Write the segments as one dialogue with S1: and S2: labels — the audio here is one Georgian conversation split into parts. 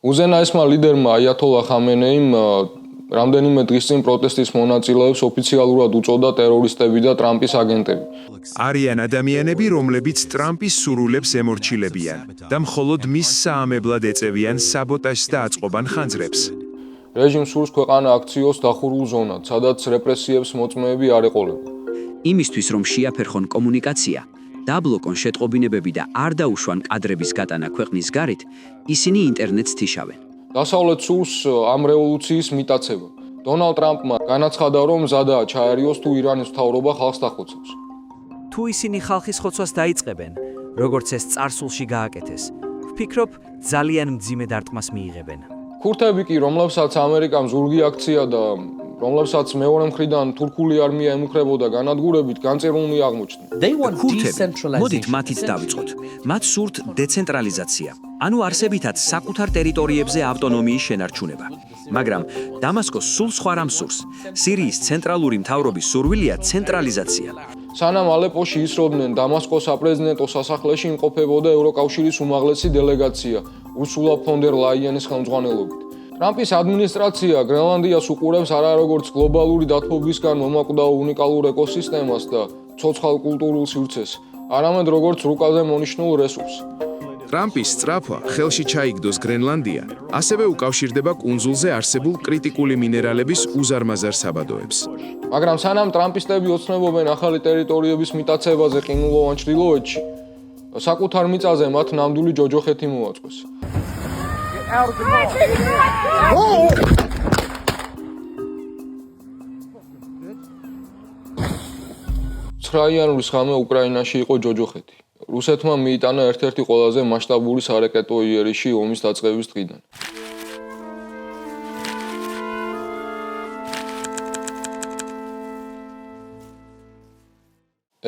S1: უზენაესმა ლიდერმა აიათოლა ხამენეიმ რამდენიმე დღის წინ პროტესტის მონაწილეებს ოფიციალურად უწოდა ტერორისტები და ტრამპის აგენტები.
S2: არიან ადამიანები, რომლებიც ტრამპის სურვილებს ემორჩილებიან და მხოლოდ მის საამებლად ეწევიან საბოტაჟს და აწყობენ ხანძრებს.
S1: რეჟიმს სურს ქვეყანა აქციოს დახურულ ზონად, სადაც რეპრესიებს მოწმეები არ ეყოლებენ.
S3: იმისთვის, რომ შეაფერხონ კომუნიკაცია, დაბლოკონ შეტყობინებები და არ დაუშვან კადრების გატანა ქვეყნის გარეთ, ისინი ინტერნეტს თიშავენ.
S1: დასავლეთ სურს ამ რევოლუციის მიტაცება. დონალდ ტრამპმა განაცხადა, რომ მზადაა ჩაერიოს თუ ირანის მთავრობა ხალხს დახოცებს.
S4: თუ ისინი ხალხის ხოცვას დაიწყებენ, როგორც ეს წარსულში გააკეთეს, ვფიქრობ, ძალიან მძიმე დარტყმას მიიღებენ.
S1: ქურთები კი, რომლებსაც ამერიკამ ზურგი აქცია და რომლებსაც მეორე მხრიდან თურქული არმია ემუქრებოდა განადგურებით, განწირულნი აღმოჩნდნენ.
S3: ქურთები, მოდით მათით დავიწყოთ. მათ სურთ დეცენტრალიზაცია, ანუ არსებითად საკუთარ ტერიტორიებზე ავტონომიის შენარჩუნება. მაგრამ დამასკოს სულ სხვა რამ სურს. სირიის ცენტრალური მთავრობის სურვილია ცენტრალიზაცია.
S1: სანამ ალეპოში ისროდნენ, დამასკოს საპრეზიდენტო სასახლეში იმყოფებოდა ევროკავშირის უმაღლესი დელეგაცია, ურსულა ფონ დერ ლაიანის ხელმძღვანელობით. ტრამპის ადმინისტრაცია გრენლანდიას უყურებს არა როგორც გლობალური დათბობისგან მომაკვდავ უნიკალურ ეკოსისტემას და ცოცხალ კულტურულ სივრცეს, არამედ როგორც რუკაზე მონიშნულ რესურსს.
S2: ტრამპის სწრაფვა ხელში ჩაიგდოს გრენლანდია, ასევე უკავშირდება კუნძულზე არსებულ კრიტიკული მინერალების უზარმაზარ საბადოებს.
S1: მაგრამ სანამ ტრამპისტები ოცნებობენ ახალი ტერიტორიების მიტაცებაზე ყინულოვან ჩრდილოეთში, საკუთარ მიწაზე მათ ნამდვილი ჯოჯოხეთი მოაწყვეს. 9 იანვრის ღამე უკრაინაში იყო ჯოჯოხეთი. რუსეთმა მიიტანა ერთ-ერთი ყველაზე მასშტაბური სარაკეტო იერიში ომის დაწყების დღიდან.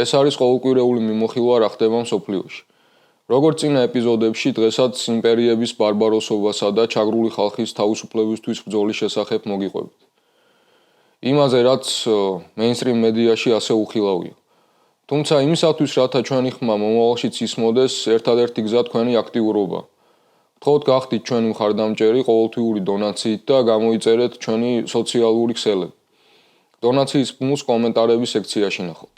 S1: ეს არის ყოველკვირეული მიმოხილვა რა ხდება მსოფლიოში. როგორც წინა ეპიზოდებში, დღესაც იმპერიების ბარბაროსობასა და ჩაგრული ხალხის თავისუფლებისთვის ბრძოლის შესახებ მოგიყვებით. იმაზე, რაც მეინსტრიმ მედიაში ასე უხილავია. თუმცა იმისათვის, რათა ჩვენი ხმა მომავალშიც ისმოდეს, ერთადერთი გზა თქვენი აქტიურობა. გთხოვთ გახდით ჩვენი მხარდამჭერი ყოველთვიური დონაციით და გამოიწერეთ ჩვენი სოციალური ქსელები. დონაციის ბმულს კომენტარების სექციაში ნახავთ.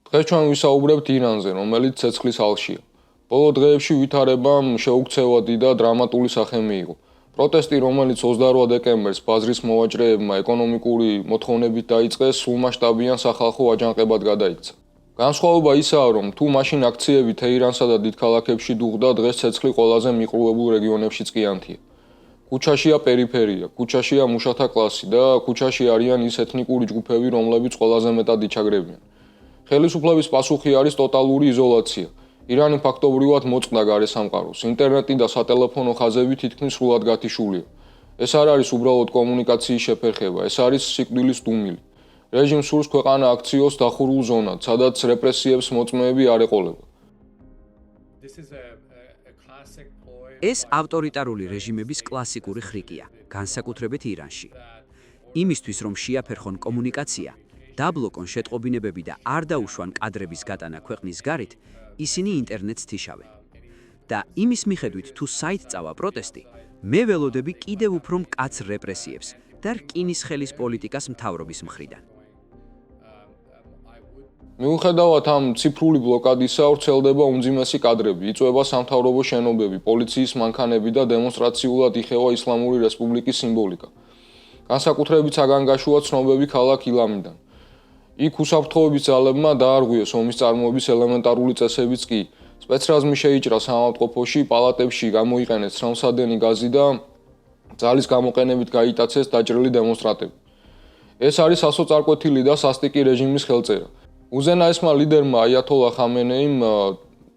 S1: დღეს ჩვენ ვისაუბრებთ ირანზე, რომელიც ცეცხლის ალშია. ბოლო დღეებში ვითარებამ შეუქცევადი და დრამატული სახე მიიღო. პროტესტი, რომელიც 28 დეკემბერს ბაზრის მოვაჭრეებმა ეკონომიკური მოთხოვნებით დაიწყეს, სრულმასშტაბიან სახალხო აჯანყებად გადაიქცა. განსხვავება ისაა, რომ თუ მაშინ აქციები თეირანსა და დიდ ქალაქებში დუღდა, დღეს ცეცხლი ყველაზე მიყრუებულ რეგიონებშიც კი ანთია. ქუჩაშია პერიფერია, ქუჩაშია მუშათა კლასი და ქუჩაში არიან ის ეთნიკური ჯგუფები, რომლებიც ყველაზე მეტად იჩაგრებიან. ხელისუფლების პასუხი არის ტოტალური იზოლაცია. ირანი ფაქტობრივად მოწყდა გარესამყაროს. ინტერნეტი და სატელეფონო ხაზები თითქმის სრულად გათიშულია. ეს არ არის უბრალოდ კომუნიკაციის შეფერხება, ეს არის სიკვდილის დუმილი. რეჟიმს სურს ქვეყანა აქციოს დახურულ ზონად, სადაც რეპრესიებს მოწმეები არ ეყოლებენ.
S3: ეს ავტორიტარული რეჟიმების კლასიკური ხრიკია, განსაკუთრებით ირანში. იმისთვის, რომ შეაფერხონ კომუნიკაცია, დაბლოკონ შეტყობინებები და არ დაუშვან კადრების გატანა ქვეყნის გარეთ, ისინი ინტერნეტს თიშავენ. და იმის მიხედვით, თუ საით წავა პროტესტი, მე ველოდები კიდევ უფრო მკაცრ რეპრესიებს და რკინის ხელის პოლიტიკას მთავრობის მხრიდან.
S1: მიუხედავად ამ ციფრული ბლოკადისა, ვრცელდება უმძიმესი კადრები, იწვება სამთავრობო შენობები, პოლიციის მანქანები და დემონსტრაციულად იხევა ისლამური რესპუბლიკის სიმბოლიკა. განსაკუთრებით საგანგაშოა ცნობები ქალაქ ილამიდან. იქ უსაფრთხოების ძალებმა დაარღვიეს ომის წარმოების ელემენტარული წესებიც კი. სპეცრაზმი შეიჭრა საავადმყოფოში, პალატებში გამოიყენეს ცრემლსადენი გაზი და ძალის გამოყენებით გაიტაცეს დაჭრილი დემონსტრანტები. ეს არის სასოწარკვეთილი და სასტიკი რეჟიმის ხელწერა. უზენაესმა ლიდერმა აიათოლა ხამენეიმ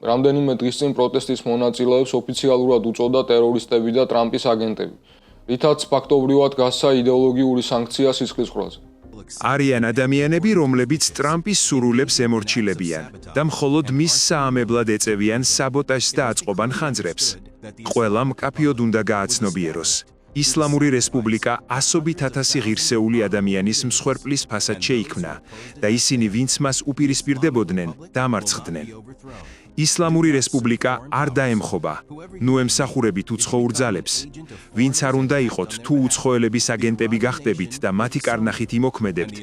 S1: რამდენიმე დღის წინ პროტესტის მონაწილეებს ოფიციალურად უწოდა ტერორისტები და ტრამპის აგენტები, რითაც ფაქტობრივად გასცა იდეოლოგიური სანქცია სისხლისღვრაზე.
S2: არიან ადამიანები, რომლებიც ტრამპის სურვილებს ემორჩილებიან და მხოლოდ მის საამებლად ეწევიან საბოტაჟს და აწყობენ ხანძრებს. ყველა მკაფიოდ უნდა გააცნობიეროს. ისლამური რესპუბლიკა ასობით ათასი ღირსეული ადამიანის მსხვერპლის ფასად შეიქმნა და ისინი, ვინც მას უპირისპირდებოდნენ, დამარცხდნენ. ისლამური რესპუბლიკა არ დაემხობა. ნუ ემსახურებით უცხოურ ძალებს. ვინც არ უნდა იყოთ, თუ უცხოელების აგენტები გახდებით და მათი კარნახით იმოქმედებთ,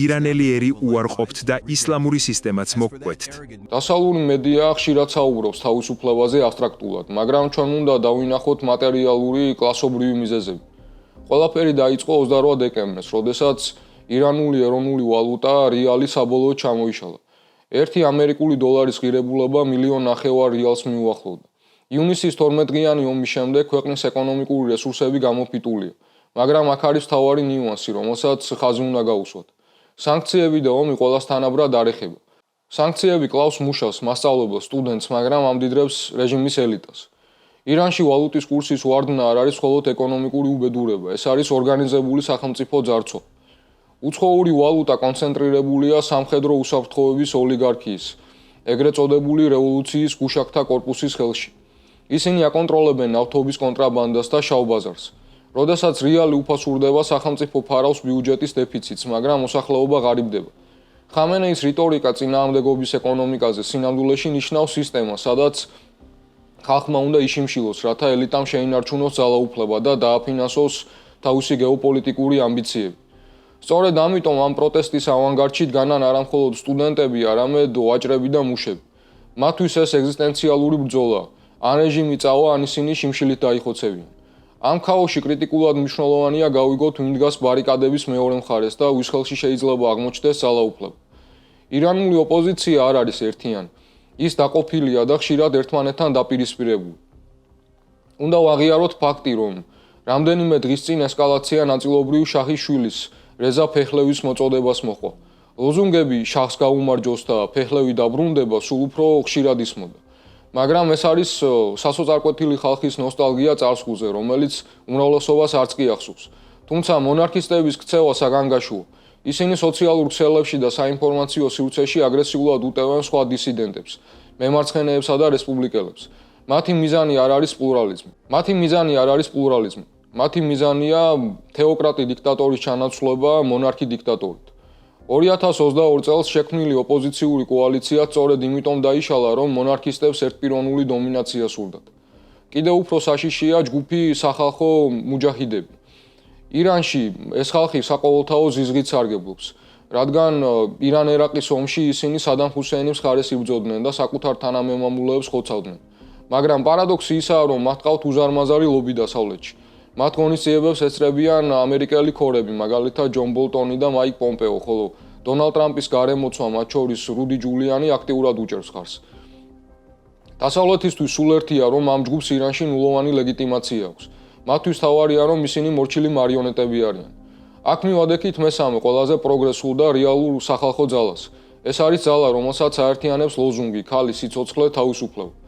S2: ირანელი ერი უარყოფთ და ისლამური სისტემაც მოგკვეთთ.
S1: დასავლური მედია ხშირად საუბრობს თავისუფლებაზე აბსტრაქტულად, მაგრამ ჩვენ უნდა დავინახოთ მატერიალური კლასობრივი მიზეზები. ყველაფერი დაიწყო 28 დეკემბერს, როდესაც ირანული ეროვნული ვალუტა რიალი საბოლოოდ ჩამოიშალა. 1 ამერიკული დოლარის ღირებულება 1,5 მილიონ რიალს მიუახლოვდა. ივნისის 12-დღიანი ომის შემდეგ ქვეყნის ეკონომიკური რესურსები გამოფიტულია, მაგრამ აქ არის მთავარი ნიუანსი, რომელსაც ხაზი უნდა გაუსვათ. სანქციები და ომი ყველას თანაბრად არ ეხება. სანქციები კლავს მუშას, მასწავლებელს, სტუდენტს, მაგრამ ამდიდრებს რეჟიმის ელიტას. ირანში ვალუტის კურსის ვარდნა არ არის მხოლოდ ეკონომიკური უბედურება, ეს არის ორგანიზებული სახელმწიფო ძარცვა. უცხოური ვალუტა კონცენტრირებულია სამხედრო უსაფრთხოების ოლიგარქიის, ეგრეთ წოდებული რევოლუციის გუშაკთა კორპუსის ხელში. ისინი აკონტროლებენ ნავთობის კონტრაბანდას და შავ ბაზარს. როდესაც რეალი უფასურდება, სახელმწიფო ფარავს ბიუჯეტის დეფიციტს, მაგრამ მოსახლეობა ღარიბდება. ხამენეის რიტორიკა წინააღმდეგობის ეკონომიკაზე სინამდვილეში ნიშნავს სისტემას, სადაც ხალხმა უნდა იშიმშილოს, რათა ელიტამ შეინარჩუნოს ძალაუფლება და დააფინანსოს თავისი გეოპოლიტიკური ამბიციები. სწორედ ამიტომ ამ პროტესტის ავანგარდში დგანან არა მხოლოდ სტუდენტები, არამედ ვაჭრები და მუშები. მათთვის ეს ეგზისტენციალური ბრძოლაა. ან რეჟიმი წავა, ან ისინი შიმშილით დაიხოცებიან. ამ ქაოსში კრიტიკულად მნიშვნელოვანია გავიგოთ, ვინ დგას ბარიკადების მეორე მხარეს და ვის ხელში შეიძლება აღმოჩნდეს ძალაუფლება. ირანული ოპოზიცია არ არის ერთიანი. ის დაყოფილია და ხშირად ერთმანეთთან დაპირისპირებული. უნდა ვაღიაროთ ფაქტი, რომ რამდენიმე დღის წინ ესკალაცია ნაწილობრივ შაჰის შვილის რეზა ფეხლევის მოწოდებას მოჰყვა. ლოზუნგები შაჰს გაუმარჯოს და ფეხლევი დაბრუნდება სულ უფრო ხშირად ისმოდა. მაგრამ ეს არის სასოწარკვეთილი ხალხის ნოსტალგია წარსულზე, რომელიც უმრავლესობას არც კი ახსოვს. თუმცა მონარქისტების ქცევა საგანგაშოა. ისინი სოციალურ ქსელებში და საინფორმაციო სივრცეში აგრესიულად უტევენ სხვა დისიდენტებს, მემარცხენეებსა და რესპუბლიკელებს. მათი მიზანი არ არის პლურალიზმი. მათი მიზანია თეოკრატი დიქტატორის ჩანაცვლება მონარქი დიქტატორით. 2022 წელს შექმნილი ოპოზიციური კოალიცია სწორედ იმიტომ დაიშალა, რომ მონარქისტებს ერთპიროვნული დომინაცია სურდათ. კიდევ უფრო საშიშია ჯგუფი სახალხო მუჯაჰიდები. ირანში ეს ხალხი საყოველთაო ზიზღით სარგებლობს, რადგან ირან-ერაყის ომში ისინი სადამ ჰუსეინის მხარეს იბრძოდნენ და საკუთარ თანამემამულეებს ხოცავდნენ. მაგრამ პარადოქსი ისაა, რომ მათ ყავთ უზარმაზარი ლობი დასავლეთში. მათ ღონისძიებებს ესწრებიან ამერიკელი ქორები, მაგალითად ჯონ ბოლტონი და მაიკ პომპეო, ხოლო დონალდ ტრამპის გარემოცვა, მათ შორის რუდი ჯულიანი აქტიურად უჭერს ხარს. დასავლეთისთვის სულ ერთია, რომ ამ ჯგუფს ირანში ნულოვანი ლეგიტიმაცია აქვს. მათთვის თავარია, რომ ისინი მორჩილი მარიონეტები არიან. აქ მივადექით მესამე ყველაზე პროგრესულ და რეალურ სახალხო ძალას. ეს არის ძალა, რომელსაც აერთიანებს ლოზუნგი, ქალი, სიცოცხლე, თავისუფლება.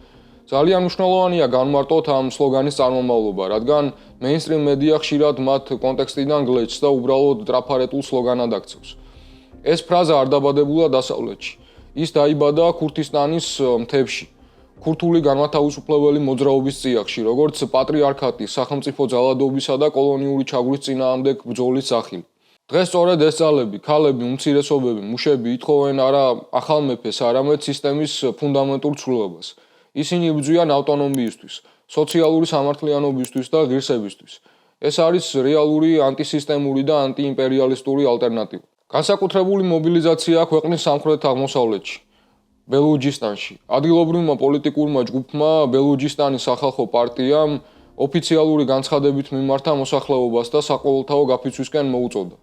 S1: ძალიან მნიშვნელოვანია განმარტოთ ამ სლოგანის წარმომავლობა, რადგან მეინსტრიმ მედია ხშირად მათ კონტექსტიდან გლეჩს და უბრალოდ ტრაფარეტულ სლოგანად აქცევს. ეს ფრაზა არ დაბადებულა დასავლეთში. ის დაიბადა ქურთისტანის მთებში, ქურთული განმათავისუფლებელი მოძრაობის წიაღში, როგორც პატრიარქატის, სახელმწიფო ძალადობისა და კოლონიური ჩაგვრის წინააღმდეგ ბრძოლის სახილი. დღეს სწორედ ეს ძალები, ქალები, უმცირესობები, მუშები ითხოვენ არა ახალ მეფეს, არამედ სისტემის ფუნდამენტურ ცვლილებას. ისინი იბრძვიან ავტონომიისთვის, სოციალური სამართლიანობისთვის და ღირსებისთვის. ეს არის რეალური ანტისისტემური და ანტიიმპერიალისტური ალტერნატივა. განსაკუთრებული მობილიზაცია ქვეყნის სამხრეთ აღმოსავლეთში, ბელუჯისტანში. ადგილობრივმა პოლიტიკურმა ჯგუფმა ბელუჯისტანის სახალხო პარტიამ ოფიციალური განცხადებით მიმართა მოსახლეობას და საყოველთაო გაფიცვისკენ მოუწოდა.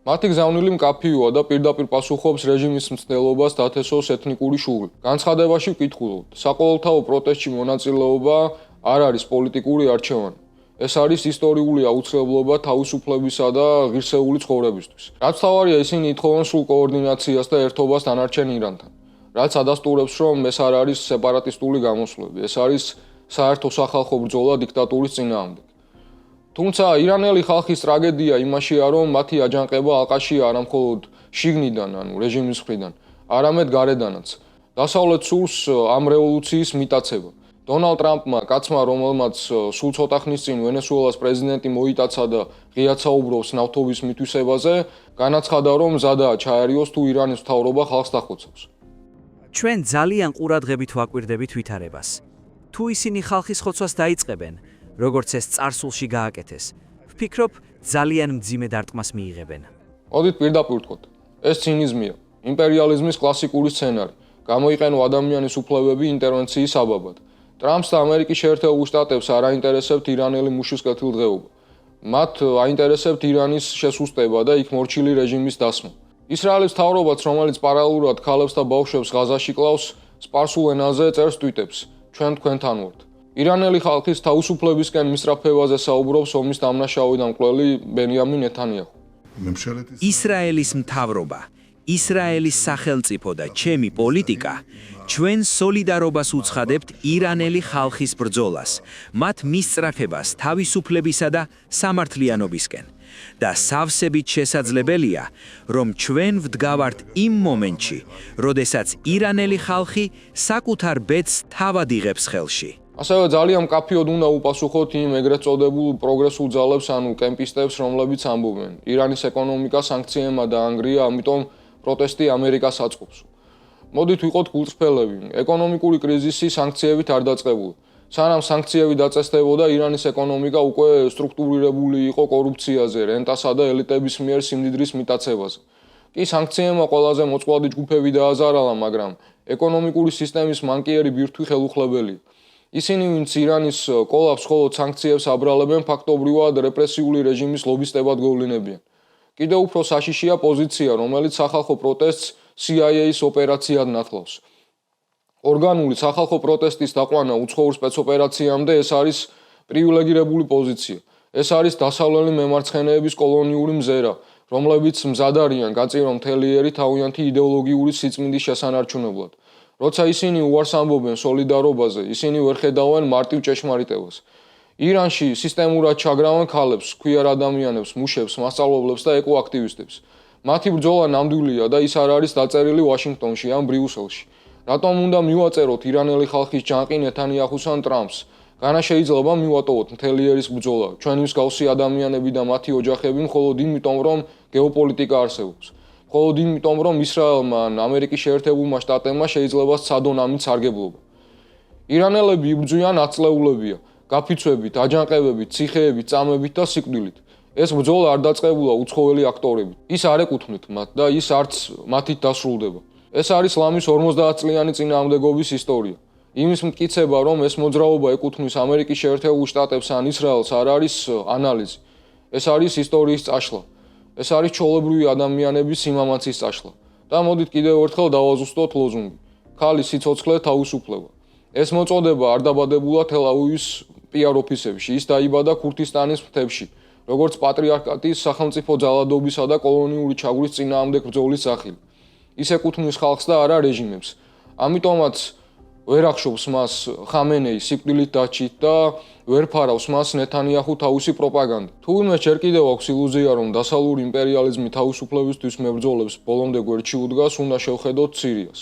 S1: მათი გზავნილი მკაფიოა და პირდაპირ პასუხობს რეჟიმის მცდელობას დათესოს ეთნიკური შუღლი. განცხადებაში ვკითხულობთ, საყოველთაო პროტესტში მონაწილეობა არ არის პოლიტიკური არჩევანი. ეს არის ისტორიული აუცილებლობა თავისუფლებისა და ღირსეული ცხოვრებისთვის. რაც თავარია, ისინი ითხოვენ სრულ კოორდინაციას და ერთობას დანარჩენ ირანთან. რაც ადასტურებს, რომ ეს არ არის სეპარატისტული გამოსვლები, ეს არის საერთო სახალხო ბრძოლა დიქტატურის წინააღმდეგ. თუმცა ირანელი ხალხის ტრაგედია იმაშია, რომ მათი აჯანყება ალყაში არა მხოლოდ შიგნიდან, ანუ რეჟიმის მხრიდან, არამედ გარედანაც. დასავლეთ სურს ამ რევოლუციის მიტაცება. დონალდ ტრამპმა, კაცმა, რომელმაც სულ ცოტა ხნის წინ ვენესუელას პრეზიდენტი მოიტაცა და ღიად საუბრობს ნავთობის მითვისებაზე, განაცხადა, რომ მზადაა ჩაერიოს თუ ირანის მთავრობა ხალხს დახოცავს.
S4: ჩვენ ძალიან ყურადღებით ვაკვირდებით ვითარებას. თუ ისინი ხალხის ხოცვას დაიწყებენ, როგორც ეს წარსულში გააკეთეს, ვფიქრობ, ძალიან მძიმე დარტყმას მიიღებენ.
S1: მოდით პირდაპირ ვთქვათ. ეს ცინიზმია, იმპერიალიზმის კლასიკური სცენარი. გამოიყენო ადამიანის უფლებები ინტერვენციის საბაბად. ტრამპს და ამერიკის შეერთებულ შტატებს არ აინტერესებთ ირანელი მუშის კეთილდღეობა. მათ აინტერესებთ ირანის შესუსტება და იქ მორჩილი რეჟიმის დასმა. ისრაელის მთავრობაც, რომელიც პარალელურად ქალებს და ბავშვებს ღაზაში კლავს, სპარსულ ენაზე წერს ტვიტებს: ჩვენ თქვენთან ვართ. ირანელი ხალხის თავისუფლებისკენ მისწრაფებაზე საუბრობს ომის დამნაშავე და მკვლელი ბენიამინ ნეთანიაჰუ.
S2: ისრაელის მთავრობა, ისრაელის სახელმწიფო და ჩემი პოლიტიკა ჩვენ სოლიდარობას უცხადებთ ირანელი ხალხის ბრძოლას, მათ მისწრაფებას თავისუფლებისა და სამართლიანობისკენ. და სავსებით შესაძლებელია, რომ ჩვენ ვდგავართ იმ მომენტში, როდესაც ირანელი ხალხი საკუთარ ბედს თავად იღებს ხელში.
S1: ასევე ძალიან მკაფიოდ უნდა უპასუხოთ იმ ეგრეთ წოდებულ პროგრესულ ძალებს, ანუ კემპისტებს, რომლებიც ამბობენ: ირანის ეკონომიკა სანქციებმა დაანგრია, ამიტომ პროტესტი ამერიკას აწყობს. მოდით ვიყოთ გულწრფელები, ეკონომიკური კრიზისი სანქციებით არ დაწყებულა. სანამ სანქციები დაწესდებოდა, ირანის ეკონომიკა უკვე სტრუქტურირებული იყო კორუფციაზე, რენტასა და ელიტების მიერ სიმდიდრის მიტაცებაზე. კი სანქციებმა ყველაზე მოწყვლადი ჯგუფები დააზარალა, მაგრამ ეკონომიკური სისტემის მანკიერი ბირთვი ხელუხლებელია. ისინი, ვინც ირანის კოლაფს მხოლოდ სანქციებს აბრალებენ, ფაქტობრივად რეპრესიული რეჟიმის ლობისტებად გოვლინებიან. კიდევ უფრო საშიშია პოზიცია, რომელიც სახალხო პროტესტს CIA-ის ოპერაციად ნათლავს. ორგანული სახალხო პროტესტის დაყვანა უცხოურ სპეცოპერაციამდე ეს არის პრივილეგირებული პოზიცია. ეს არის დასავლელი მემარცხენეების კოლონიური მზერა, რომლებიც მზად არიან გაწირო მთელი ერი თავიანთი იდეოლოგიური სიწმინდის შესანარჩუნებლად. როცა ისინი უარს ამბობენ სოლიდარობაზე, ისინი ვერ ხედავენ მარტივ ჭეშმარიტებას. ირანში სისტემურად ჩაგრავენ ქალებს, ქვიარ ადამიანებს, მუშებს, მასწავლებლებს და ეკოაქტივისტებს. მათი ბრძოლა ნამდვილია და ის არ არის დაწერილი ვაშინგტონში ან ბრიუსელში. რატომ უნდა მივაწეროთ ირანელი ხალხის ჯანყი ნეთანიაჰუს ან ტრამპს? განა შეიძლება მივატოვოთ მთელი ერის ბრძოლა, ჩვენი მსგავსი ადამიანები და მათი ოჯახები მხოლოდ იმიტომ, რომ გეოპოლიტიკა არსებობს. მხოლოდ იმიტომ, რომ ისრაელმა ან ამერიკის შეერთებულმა შტატებმა შეიძლება სცადონ ამით სარგებლობა. ირანელები იბრძვიან ათწლეულებია, გაფიცვებით, აჯანყებებით, ციხეებით, წამებით და სიკვდილით. ეს ბრძოლა არ დაწყებულა უცხოელი აქტორებით. ის არ ეკუთვნით მათ და ის არც მათით დასრულდება. ეს არის ლამის 50 წლიანი წინააღმდეგობის ისტორია. იმის მტკიცება, რომ ეს მოძრაობა ეკუთვნის ამერიკის შეერთებულ შტატებს ან ისრაელს, არ არის ანალიზი. ეს არის ისტორიის წაშლა. ეს არის ჩვეულებრივი ადამიანების სიმამაცის წაშლა. და მოდით კიდევ ერთხელ დავაზუსტოთ ლოზუნგი: ქალი, სიცოცხლე, თავისუფლება. ეს მოწოდება არ დაბადებულა თელ-ავივის PR ოფისებში. ის დაიბადა ქურთისტანის მთებში, როგორც პატრიარქატის სახელმწიფო ძალადობისა და კოლონიური ჩაგვრის წინააღმდეგ ბრძოლის სახილი. ის ეკუთვნის ხალხს და არა რეჟიმებს. ამიტომაც ვერ ახშობს მას ხამენეი სიკვდილით დაჭით და ვერ ფარავს მას ნეთანიაჰუ თავისი პროპაგანდა. თუ ვინმე ჯერ კიდევ აქვს ილუზია, რომ დასავლური იმპერიალიზმი თავისუფლებისთვის მებრძოლებს ბოლომდე გვერდში უდგას, უნდა შევხედოთ სირიას.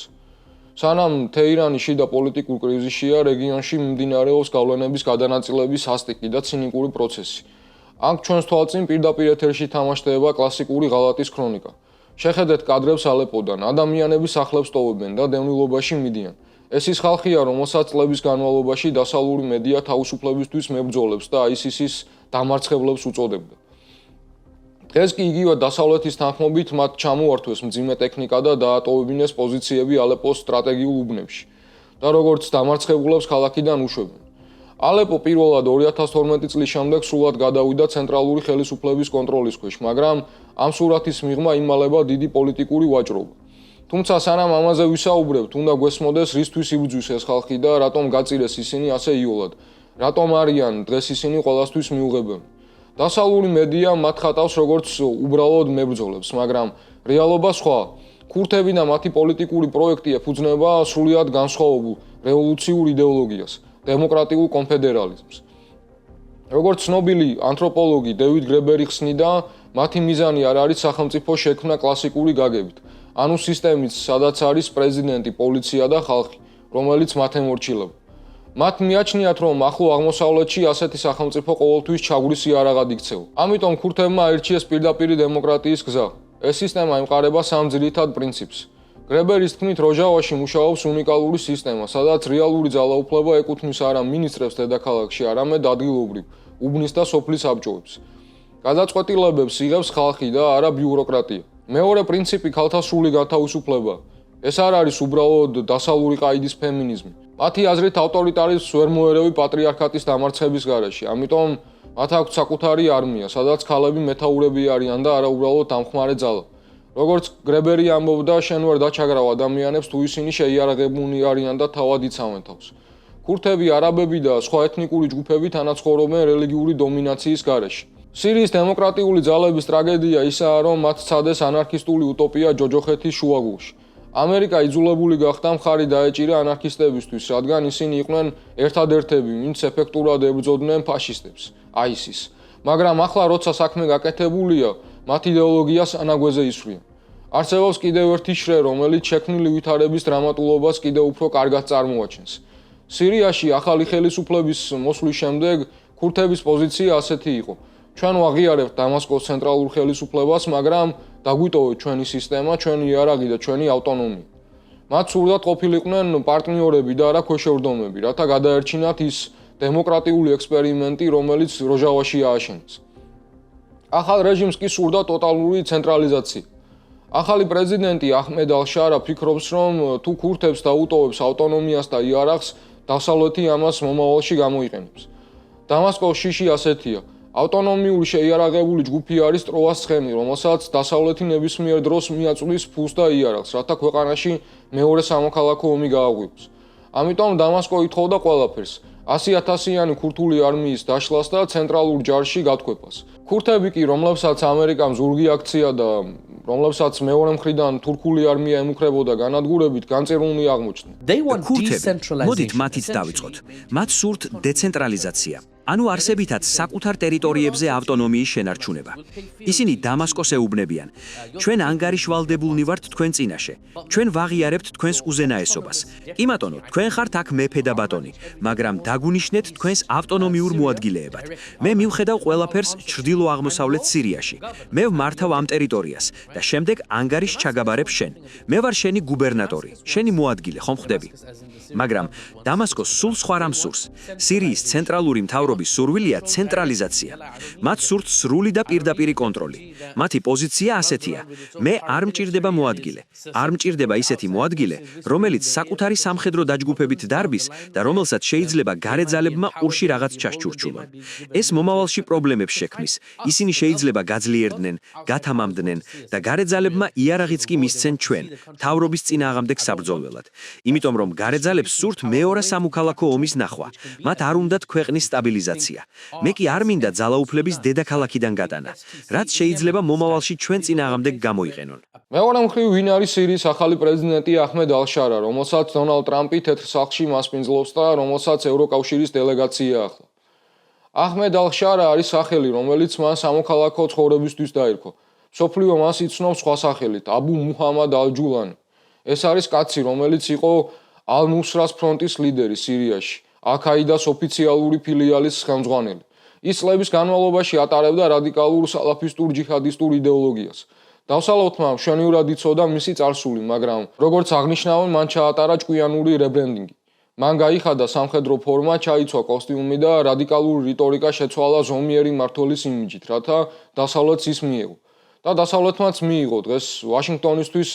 S1: სანამ თეირანი შიდა პოლიტიკურ კრიზისშია, რეგიონში მიმდინარეობს გავლენების გადანაწილების სასტიკი და ცინიკური პროცესი. აქ ჩვენს თვალწინ პირდაპირ ეთერში თამაშდება კლასიკური ღალატის ქრონიკა. შეხედეთ კადრებს ალეპოდან, ადამიანები სახლებს ტოვებენ და დევნილობაში მიდიან. ეს ის ხალხია, რომელსაც წლების განმავლობაში დასავლური მედია თავისუფლებისთვის მებრძოლებს და ISIS-ის დამარცხებლებს უწოდებდა. დღეს კი იგივე დასავლეთის თანხმობით მათ ჩამოართვეს მძიმე ტექნიკა და დაატოვებინეს პოზიციები ალეპოს სტრატეგიულ უბნებში და როგორც დამარცხებულებს ქალაქიდან უშვებენ. ალეპო პირველად 2012 წლის შემდეგ სრულად გადავიდა ცენტრალური ხელისუფლების კონტროლის ქვეშ, მაგრამ ამ სურათის მიღმა იმალება დიდი პოლიტიკური ვაჭრობა. თუმცა სანამ ამაზე ვისაუბრებთ, უნდა გვესმოდეს რისთვის იბრძვის ეს ხალხი და რატომ გაწირეს ისინი ასე იოლად. რატომ არიან დღეს ისინი ყველასთვის მიუღებელნი. დასავლური მედია მათ ხატავს როგორც უბრალოდ მებრძოლებს, მაგრამ რეალობა სხვა. ქურთები და მათი პოლიტიკური პროექტი ეფუძნება სრულიად განსხვავებულ რევოლუციურ იდეოლოგიას, დემოკრატიულ კონფედერალიზმს. როგორც ცნობილი ანთროპოლოგი დევიდ გრებერი ხსნიდა, მათი მიზანი არ არის სახელმწიფო შექმნა კლასიკური გაგებით, ანუ სისტემით, სადაც არის პრეზიდენტი, პოლიცია და ხალხი, რომელიც მათ ემორჩილება. მათ მიაჩნიათ, რომ ახლო აღმოსავლეთში ასეთი სახელმწიფო ყოველთვის ჩაგვრისი არ აღად იქცევა. ამიტომ ქურთებმა აირჩიეს პირდაპირი დემოკრატიის გზა. ეს სისტემა ემყარება სამ ძირითად პრინციპს: გრებერის თქმით, როჟავაში მუშაობს უნიკალური სისტემა, სადაც რეალური ძალაუფლება ეკუთვნის არა მინისტრებს დედაქალაქში, არამედ ადგილობრივ, უბნის და სოფლის საბჭოებს. გადაწყვეტილებებს იღებს ხალხი და არა ბიუროკრატია. მეორე პრინციპი ქალთა სრული გათავისუფლება. ეს არ არის უბრალოდ დასავლური ყაიდის ფემინიზმი. მათი აზრით ავტორიტარიზმს ვერ მოერევი პატრიარქატის დამარცხების გარეშე, ამიტომ მათ აქვს საკუთარი არმია, სადაც ქალები მეთაურები არიან და არა უბრალოდ დამხმარე ძალა. როგორც გრებერი ამბობდა, შენ ვერ დაჩაგრავ ადამიანებს, თუ ისინი შეიარაღებულნი არიან და თავად იცავენ თავს. ქურთები, არაბები და სხვა ეთნიკური ჯგუფები თანაც ცხოვრობენ რელიგიური დომინაციის გარეშე. სირიის დემოკრატიული ძალების ტრაგედია ისაა, რომ მათ სცადეს ანარქისტული უტოპია ჯოჯოხეთის შუაგულში. ამერიკა იძულებული გახდა მხარი დაეჭირა ანარქისტებისთვის, რადგან ისინი იყვნენ ერთადერთები, ვინც ეფექტურად ებრძოდნენ ფაშისტებს, ISIS. მაგრამ ახლა, როცა საქმე გაკეთებულია, მათ იდეოლოგიას ანაგვეზე ისვრიან. არსებობს კიდევ ერთი შრე, რომელიც შექმნილი ვითარების დრამატულობას კიდევ უფრო კარგად წარმოაჩენს. სირიაში ახალი ხელისუფლების მოსვლის შემდეგ ქურთების პოზიცია ასეთი იყო. ჩვენ ვაღიარებთ დამასკოს ცენტრალურ ხელისუფლებას, მაგრამ დაგვიტოვეთ ჩვენი სისტემა, ჩვენი იარაღი და ჩვენი ავტონომია. მათ სურდათ ყოფილიყვნენ პარტნიორები და არა ქვეშევრდომები, რათა გადაერჩინათ ის დემოკრატიული ექსპერიმენტი, რომელიც როჟავაში ააშენეს. ახალ რეჟიმს კი სურდა ტოტალური ცენტრალიზაცია. ახალი პრეზიდენტი აჰმედ ალ-შარა ფიქრობს, რომ თუ ქურთებს დაუტოვებს ავტონომიას და იარაღს, დასავლეთი ამას მომავალში გამოიყენებს. დამასკოს შიში ასეთია. ავტონომიური შეიარაღებული ჯგუფი არის ტროას ცხენი, რომელსაც დასავლეთი ნებისმიერ დროს მიაწვდის ფულს და იარაღს, რათა ქვეყანაში მეორე სამოქალაქო ომი გააღვივოს. ამიტომ დამასკო ითხოვდა ყველაფერს: 100,000-იანი ქურთული არმიის დაშლას და ცენტრალურ ჯარში გათქვეპას. ქურთები კი, რომლებსაც ამერიკამ ზურგი აქცია და რომლებსაც მეორე მხრიდან თურქული არმია ემუქრებოდა განადგურებით, განწირულნი აღმოჩნდნენ.
S3: ქურთები, მოდით მათით დავიწყოთ. მათ სურთ დეცენტრალიზაცია. ანუ არსებითად საკუთარ ტერიტორიებზე ავტონომიის შენარჩუნება. ისინი დამასკოს ეუბნებიან: ჩვენ ანგარიშვალდებულნი ვართ თქვენ წინაშე. ჩვენ ვაღიარებთ თქვენს უზენაესობას. კი ბატონო, თქვენ ხართ აქ მეფე და ბატონი, მაგრამ დაგუნიშნეთ თქვენს ავტონომიურ მოადგილეებად. მე მივხედავ ყველაფერს ჩრდილო-აღმოსავლეთ სირიაში. მე ვმართავ ამ ტერიტორიას და შემდეგ ანგარიშს ჩაგაბარებ შენ. მე ვარ შენი გუბერნატორი, შენი მოადგილე, ხომ ხვდები? მაგრამ დამასკოს სულ სხვა რამ სურს. სირიის ცენტრალური მთავრობის სურვილია ცენტრალიზაცია. მათ სურთ სრული და პირდაპირი კონტროლი. მათი პოზიცია ასეთია: მე არ მჭირდება მოადგილე. არ მჭირდება ისეთი მოადგილე, რომელიც საკუთარი სამხედრო დაჯგუფებით დარბის და რომელსაც შეიძლება გარე ძალებმა ყურში რაღაც ჩასჩურჩულონ. ეს მომავალში პრობლემებს შექმნის. ისინი შეიძლება გაძლიერდნენ, გათამამდნენ და გარე ძალებმა იარაღიც კი მისცენ ჩვენ, მთავრობის წინააღმდეგ საბრძოლველად. იმიტომ რომ გარე ძალებს სურთ მეორე სამოქალაქო ომის ნახვა. მათ არ უნდათ ქვეყნის სტაბილიზაცია. მე კი არ მინდა ძალაუფლების დედაქალაქიდან გატანა, რაც შეიძლება მომავალში ჩვენ წინააღმდეგ გამოიყენონ.
S1: მეორე მხრივ, ვინ არის სირიის ახალი პრეზიდენტი აჰმედ ალ-შარა, რომელსაც დონალდ ტრამპი თეთრ სახლში მასპინძლობს და რომელსაც ევროკავშირის დელეგაცია ახლა. აჰმედ ალ-შარა არის სახელი, რომელიც მან სამოქალაქო ცხოვრებისთვის დაირქვა. მსოფლიო მას იცნობს სხვა სახელით, აბუ მუჰამად ალ-ჯულანი. ეს არის კაცი, რომელიც იყო ალ-ნუსრას ფრონტის ლიდერი სირიაში, აქაიდას ოფიციალური ფილიალის ხელმძღვანელი. ის წლების განმავლობაში ატარებდა რადიკალურ სალაფისტურ ჯიჰადისტურ იდეოლოგიას. დავსალავთმა მშვენივრად იცოდა მისი წარსული, მაგრამ როგორც აღნიშნავენ, მან ჩაატარა ჭკვიანური რებრენდინგი. მან გაიხადა სამხედრო ფორმა, ჩაიცვა კოსტიუმი და რადიკალური რიტორიკა შეცვალა ზომიერი მმართველის იმიჯით, რათა დასავლეთს ის მიეღო. და დასავლეთმაც მიიღო. დღეს ვაშინგტონისთვის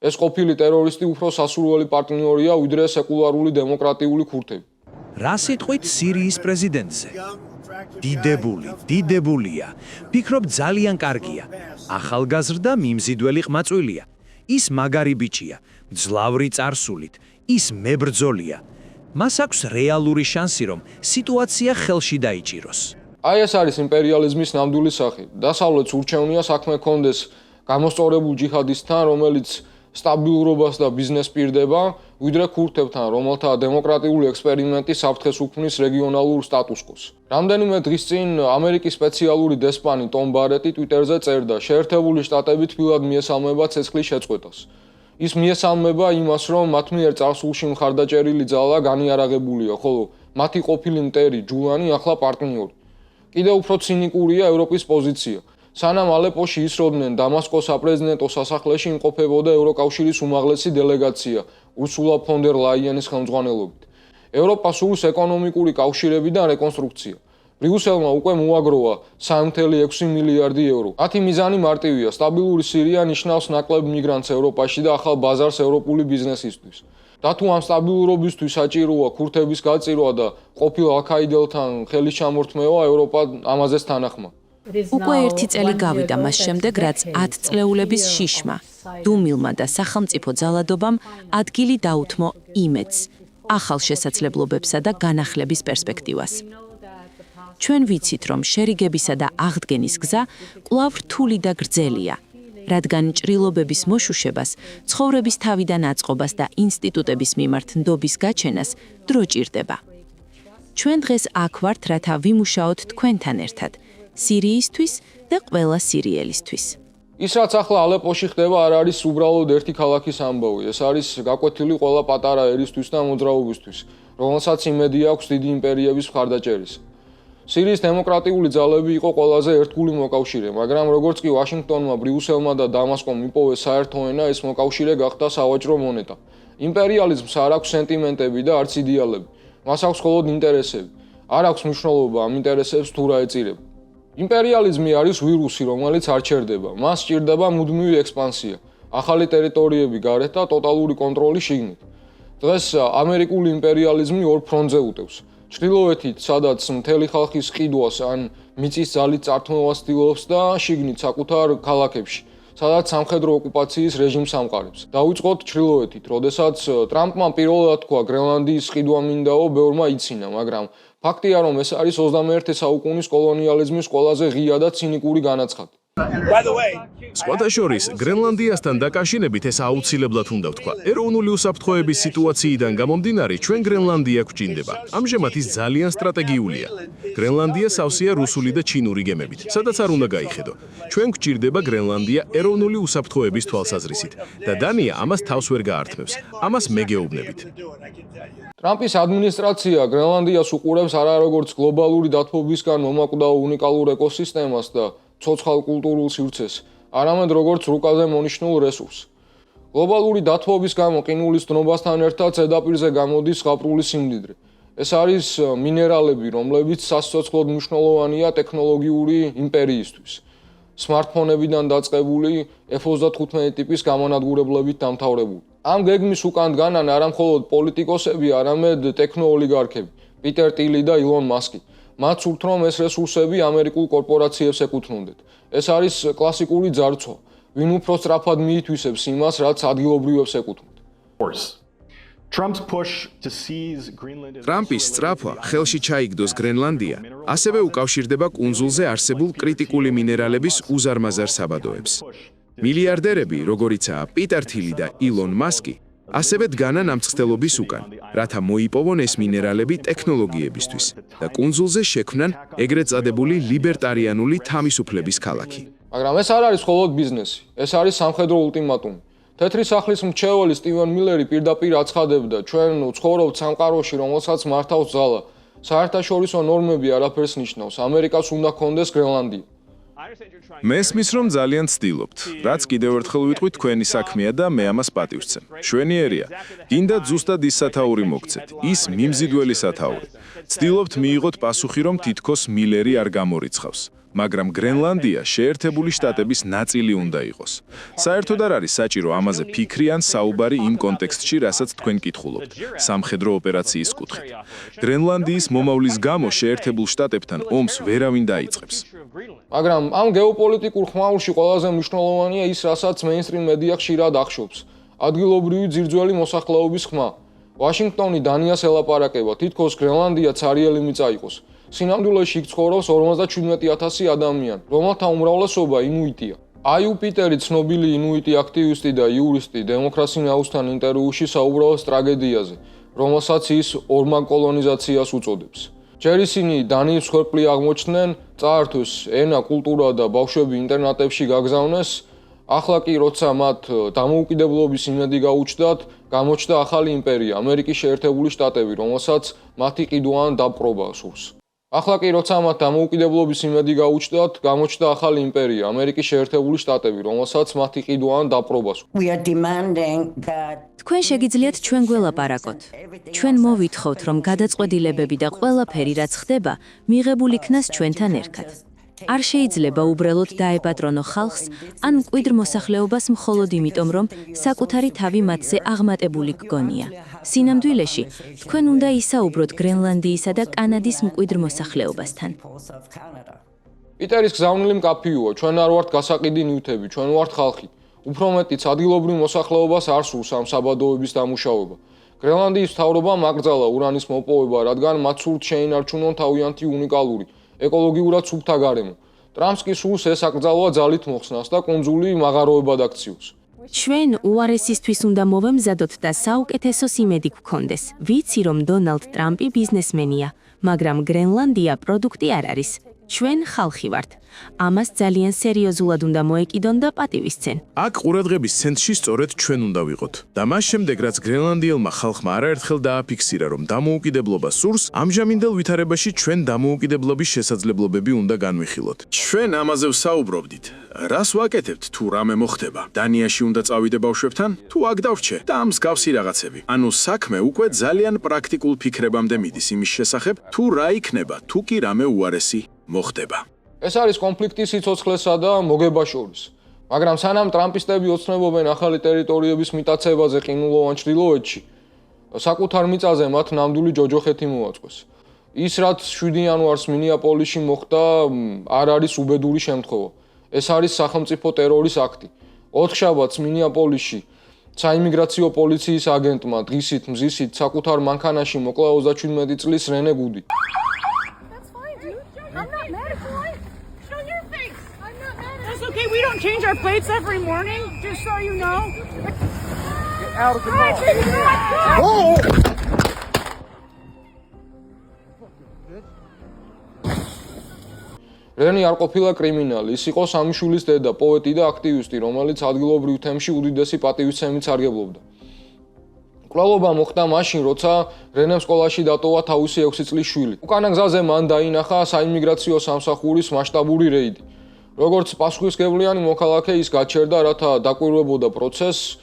S1: ეს ყოფილი ტერორისტი უფრო სასურველი პარტნიორია, ვიდრე სეკულარული დემოკრატიული ქურთები.
S2: რა სიტყვით სირიის პრეზიდენტზე? დიდებულია. ფიქრობ ძალიან კარგია. ახალგაზრდა მიმზიდველი ყმაწვილია. ის მაგარი ბიჭია, მძლავრი წარსულით, ის მებრძოლია. მას აქვს რეალური შანსი, რომ სიტუაცია ხელში დაიჭიროს.
S1: აი ეს არის იმპერიალიზმის ნამდვილი სახე. დასავლეთს ურჩევნია საქმე კონდეს გამოსწორებულ ჯიჰადისტთან, რომელიც სტაბილურობას და ბიზნესს პირდება, ვიდრე ქურთებთან, რომელთა დემოკრატიული ექსპერიმენტი საფრთხეს უქმნის რეგიონალურ სტატუს-კვოს. რამდენიმე დღის წინ ამერიკის სპეციალური დესპანი ტომ ბარეტი ტვიტერზე წერდა: შეერთებული შტატები თბილად მიესალმება ცეცხლის შეწყვეტას. ის მიესალმება იმას, რომ მათ მიერ წარსულში მხარდაჭერილი ძალა განიარაღებულია, ხოლო მათი ყოფილი მტერი ჯულანი ახლა პარტნიორი. კიდევ უფრო ცინიკურია ევროპის პოზიცია. სანამ ალეპოში ისროდნენ, დამასკოს საპრეზიდენტო სასახლეში იმყოფებოდა ევროკავშირის უმაღლესი დელეგაცია ურსულა ფონ დერ ლაიენის ხელმძღვანელობით. ევროპას სურს ეკონომიკური კავშირები და რეკონსტრუქცია. ბრიუსელმა უკვე მოაგროვა 3.6 მილიარდი ევრო. მათი მიზანი მარტივია: სტაბილური სირია ნიშნავს ნაკლებ მიგრანტს ევროპაში და ახალ ბაზარს ევროპული ბიზნესისთვის. და თუ ამ სტაბილურობისთვის საჭიროა ქურთების გაწირვა და ყოფილ ალ-ქაიდელთან ხელის ჩამორთმევა, ევროპა ამაზეც თანახმა.
S5: უკვე 1 წელი გავიდა მას შემდეგ, რაც 10 წლეულების შიშმა, დუმილმა და სახელმწიფო ძალადობამ ადგილი დაუთმო იმედს, ახალ შესაძლებლობებსა და განახლების პერსპექტივას. ჩვენ ვიცით, რომ შერიგებისა და აღდგენის გზა კვლავ რთული და გრძელია, რადგან ჭრილობების მოშუშებას, ცხოვრების თავიდან აწყობას და ინსტიტუტების მიმართ ნდობის გაჩენას დრო ჭირდება. ჩვენ დღეს აქ ვართ, რათა ვიმუშაოთ თქვენთან ერთად, სირიისთვის და ყველა სირიელისთვის.
S1: ის რაც ახლა ალეპოში ხდება, არ არის უბრალოდ ერთი ქალაქის ამბავი. ეს არის გაკვეთილი ყველა პატარა ერისთვის და მოძრაობისთვის, რომელსაც იმედი აქვს დიდი იმპერიების მხარდაჭერის. სირიის დემოკრატიული ძალები იყო ყველაზე ერთგული მოკავშირე, მაგრამ როგორც კი ვაშინგტონმა, ბრიუსელმა და დამასკომ იპოვეს საერთო ენა, ეს მოკავშირე გახდა სავაჭრო მონეტა. იმპერიალიზმს არ აქვს სენტიმენტები და არც იდეალები. მას აქვს მხოლოდ ინტერესები. არ აქვს მნიშვნელობა ამ ინტერესებს თუ რა ეწირება. იმპერიალიზმი არის ვირუსი, რომელიც არ ჩერდება. მას სჭირდება მუდმივი ექსპანსია, ახალი ტერიტორიები გარეთ და ტოტალური კონტროლი შიგნით. დღეს ამერიკული იმპერიალიზმი ორ ფრონტზე უტევს. ჩრდილოეთით, სადაც მთელი ხალხის ყიდვას ან მიწის ძალით წართმევას ცდილობს და შიგნით საკუთარ ქალაქებში, სადაც სამხედრო ოკუპაციის რეჟიმს ამყარებს. დავიწყოთ ჩრდილოეთით, როდესაც ტრამპმა პირველად თქვა გრენლანდიის ყიდვა მინდაო, ბევრმა იცინა, მაგრამ ფაქტია, რომ ეს არის 21 საუკუნის კოლონიალიზმის ყველაზე ღია და ცინიკური განაცხადი.
S6: სხვათა შორის, გრენლანდიასთან დაკავშირებით ეს აუცილებლად უნდა ვთქვა. ეროვნული უსაფრთხოების სიტუაციიდან გამომდინარე, ჩვენ გრენლანდია გვჭირდება. ამჟამად ის ძალიან სტრატეგიულია. გრენლანდია სავსეა რუსული და ჩინური გემებით, სადაც არ უნდა გაიხედო. ჩვენ გვჭირდება გრენლანდია ეროვნული უსაფრთხოების თვალსაზრისით და დანია ამას თავს ვერ გაართმევს. ამას მე გეუბნებით.
S1: ტრამპის ადმინისტრაცია გრენლანდიას უყურებს არა როგორც გლობალური დათბობისგან მომაკვდავ უნიკალურ ეკოსისტემას და ცოცხალ კულტურულ სივრცეს, არამედ როგორც რუკაზე მონიშნულ რესურსს. გლობალური დათბობის გამო ყინულის დნობასთან ერთად ზედაპირზე გამოდის ზღაპრული სიმდიდრე. ეს არის მინერალები, რომლებიც სასიცოცხლოდ მნიშვნელოვანია ტექნოლოგიური იმპერიისთვის. სმარტფონებიდან დაწყებული F-35 ტიპის გამონადგურებლებით დამთავრებული. ამ გეგმის უკან დგანან არა მხოლოდ პოლიტიკოსები, არამედ ტექნოოლიგარქები, პიტერ ტილი და ილონ მასკი. მათ სურთ, რომ ეს რესურსები ამერიკულ კორპორაციებს ეკუთვნოდეთ. ეს არის კლასიკური ძარცვა. ვინ უფრო სწრაფად მიითვისებს იმას, რაც ადგილობრივებს ეკუთვნით.
S2: ტრამპის სწრაფვა ხელში ჩაიგდოს გრენლანდია, ასევე უკავშირდება კუნძულზე არსებულ კრიტიკული მინერალების უზარმაზარ საბადოებს. მილიარდერები, როგორიცაა პიტერ თილი და ილონ მასკი, ასევე დგანან ამ ცხთელობის უკან, რათა მოიპოვონ ეს მინერალები ტექნოლოგიებისთვის და კუნძულზე შექმნან ეგრეთ წოდებული ლიბერტარიანული თავისუფლების ქალაქი.
S1: მაგრამ ეს არ არის მხოლოდ ბიზნესი, ეს არის სამხედრო ულტიმატუმი. თეთრი სახლის მრჩეველი სტივენ მილერი პირდაპირ აცხადებდა, ჩვენ ვცხოვრობთ სამყაროში, რომელსაც მართავს ძალა. საერთაშორისო ნორმები არაფერს ნიშნავს, ამერიკას უნდა ჰქონდეს გრენლანდია.
S2: მესმის, რომ ძალიან ცდილობთ. რაც კიდევ ერთხელ ვიტყვი, თქვენი საქმეა და მე ამას პატივს ვცემ. შვენიერია. გინდათ ზუსტად ის სათაური მოგცეთ, ის მიმზიდველი სათაური. ცდილობთ მიიღოთ პასუხი, რომ თითქოს მილერი არ გამორიცხავს. მაგრამ გრენლანდია შეერთებული შტატების ნაწილი უნდა იყოს. საერთოდ არ არის საჭირო ამაზე ფიქრი ან საუბარი იმ კონტექსტში, რასაც თქვენ კითხულობთ, სამხედრო ოპერაციის კუთხით. გრენლანდიის მომავლის გამო შეერთებულ შტატებთან ომს ვერავინ დაიწყებს.
S1: მაგრამ ამ გეოპოლიტიკურ ხმაურში ყველაზე მნიშვნელოვანია ის, რასაც მეინსტრიმ მედია ხშირად ახშობს. ადგილობრივი ძირძველი მოსახლეობის ხმა. ვაშინგტონი დანიას ელაპარაკება, თითქოს გრენლანდია ცარიელი მიწა იყოს. სინამდვილეში იქ ცხოვრობს 57,000 ადამიანი, რომელთა უმრავლესობა ინუიტია. აიუ პიტერი, ცნობილი ინუიტი აქტივისტი და იურისტი, დემოკრატ ნაუსთან ინტერვიუში საუბრობს ტრაგედიაზე, რომელსაც ის ორმაგ კოლონიზაციას უწოდებს. ჯერ ისინი დანიის მსხვერპლი აღმოჩნდნენ, წაართვეს ენა, კულტურა და ბავშვები ინტერნატებში გაგზავნეს. ახლა კი, როცა მათ დამოუკიდებლობის იმედი გაუჩნდათ, გამოჩნდა ახალი იმპერია, ამერიკის შეერთებული შტატები, რომელსაც მათი ყიდვა ან დაპყრობა სურს. ახლა კი როცა მათ დამოუკიდებლობის იმედი გაუჩნდათ, გამოჩნდა ახალი იმპერია, ამერიკის შეერთებული შტატები, რომელსაც მათ იყიდვიან დაპყრობას.
S5: თქვენ შეგიძლიათ ჩვენ გველაპარაკოთ. ჩვენ მოვითხოვთ, რომ გადაწყვეტილებები და ყველაფერი რაც ხდება, მიღებულ იქნას ჩვენთან ერთად. არ შეიძლება უბრალოდ დაეპატრონო ხალხს ან მკვიდრ მოსახლეობას მხოლოდ იმიტომ, რომ საკუთარი თავი მათზე აღმატებული გგონია. სინამდვილეში, თქვენ უნდა ისაუბროთ გრენლანდიისა და კანადის მკვიდრ მოსახლეობასთან.
S1: პიტერის გზავნილი მკაფიოა, ჩვენ არ ვართ გასაყიდი ნივთები, ჩვენ ვართ ხალხი. უფრო მეტიც ადგილობრივ მოსახლეობას არ სურს ამ საბადოების დამუშავება. გრენლანდიის მთავრობამ აკრძალა ურანის მოპოვება, რადგან მათ სურთ შეინარჩუნონ თავიანთი უნიკალური ეკოლოგიურად სუფთა გარემო. ტრამპს კი სურს ეს აკრძალვა ძალით მოხსნას და კუნძული მაღაროებად აქციოს.
S5: ჩვენ უარესისთვის უნდა მოვემზადოთ და საუკეთესოს იმედი გქონდეს. ვიცი, რომ დონალდ ტრამპი ბიზნესმენია, მაგრამ გრენლანდია პროდუქტი არ არის. ჩვენ ხალხი ვართ. ამას ძალიან სერიოზულად უნდა მოეკიდონ და პატივისცენ.
S6: აქ ყურადღების ცენტრში სწორედ ჩვენ უნდა ვიყოთ. და მას შემდეგ, რაც გრენლანდიელმა ხალხმა არაერთხელ დააფიქსირა, რომ დამოუკიდებლობა სურს, ამჟამინდელ ვითარებაში ჩვენ დამოუკიდებლობის შესაძლებლობები უნდა განვიხილოთ. ჩვენ ამაზე ვსაუბრობდით. რას ვაკეთებთ თუ რამე მოხდება? დანიაში უნდა წავიდე ბავშვებთან? თუ აქ დავრჩე და მსგავსი რაღაცები. ანუ საქმე უკვე ძალიან პრაქტიკულ ფიქრებამდე მიდის იმის შესახებ, თუ რა იქნება, თუ კი რამე უარესი მოხდება.
S1: ეს არის კონფლიქტი სიცოცხლესა და მოგებას შორის. მაგრამ სანამ ტრამპისტები ოცნებობენ ახალი ტერიტორიების მიტაცებაზე ყინულოვან ჩრდილოეთში, საკუთარ მიწაზე მათ ნამდვილი ჯოჯოხეთი მოაწყვეს. ის რაც 7 იანვარს მინეაპოლისში მოხდა, არ არის უბედური შემთხვევა. ეს არის სახელმწიფო ტერორის აქტი. 4 შაბათს მინეაპოლისში საიმიგრაციო პოლიციის აგენტმა დღისით მზისით საკუთარ მანქანაში მოკლა 37 წლის რენე გუდი.
S7: I'm not mad at you. Show your face. I'm not mad at you. That's okay. We don't change our plates every morning, just so you know. Get out of the car. Oh!
S1: რენი არ ყოფილა კრიმინალი, ის იყო სამი შვილის დედა, პოეტი და აქტივისტი, რომელიც ადგილობრივ თემში უდიდესი პატივისცემით სარგებლობდა. კვლავობა მოხდა მაშინ, როცა რენემ სკოლაში დატოვა თავისი 6 წლის შვილი. უკანა გზაზე მან დაინახა საიმიგრაციო სამსახურის მასშტაბური რეიდი. როგორც პასუხისმგებლიანი მოქალაქე ის გაჩერდა, რათა დაკვირვებოდა პროცესს,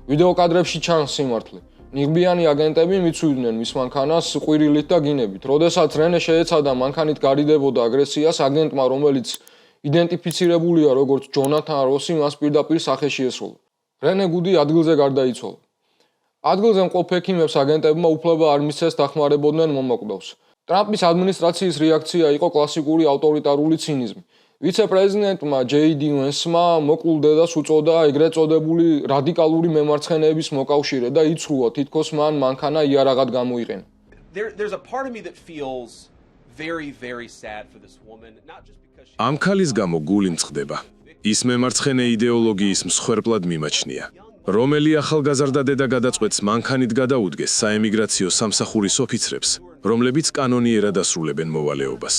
S1: ვიდეო კადრებში ჩანს სიმართლე. ნიღბიანი აგენტები მიცვიდნენ მის მანქანას ყვირილით და გინებით. როდესაც რენე შეეცადა მანქანით გარიდებოდა აგრესიას, აგენტმა, რომელიც იდენტიფიცირებულია როგორც ჯონათან როსი, მას პირდაპირ სახეში ესროლა. რენე გუდი ადგილზე გარდაიცვალა. ადგილზე მყოფ ექიმებს აგენტებმა უფლება არ მისცეს დახმარებოდნენ მომაკვდავს. ტრამპის ადმინისტრაციის რეაქცია იყო კლასიკური ავტორიტარული ცინიზმი. ვიცე-პრეზიდენტმა ჯეი-დი ვენსმა მოკლულ დედას უწოდა ეგრეთ წოდებული რადიკალური მემარცხენეების მოკავშირე და იცრუა, თითქოს მან მანქანა იარაღად გამოიყენა.
S8: There's a part of me that feels very, very sad for this woman, not just because she...
S6: ამ ქალის გამო გული მწყდება. ის მემარცხენე იდეოლოგიის მსხვერპლად მიმაჩნია. რომელი ახალგაზრდა დედა გადაწყვეტს მანქანით გადაუდგეს საემიგრაციო სამსახურის ოფიცრებს, რომლებიც კანონიერად ასრულებენ მოვალეობას.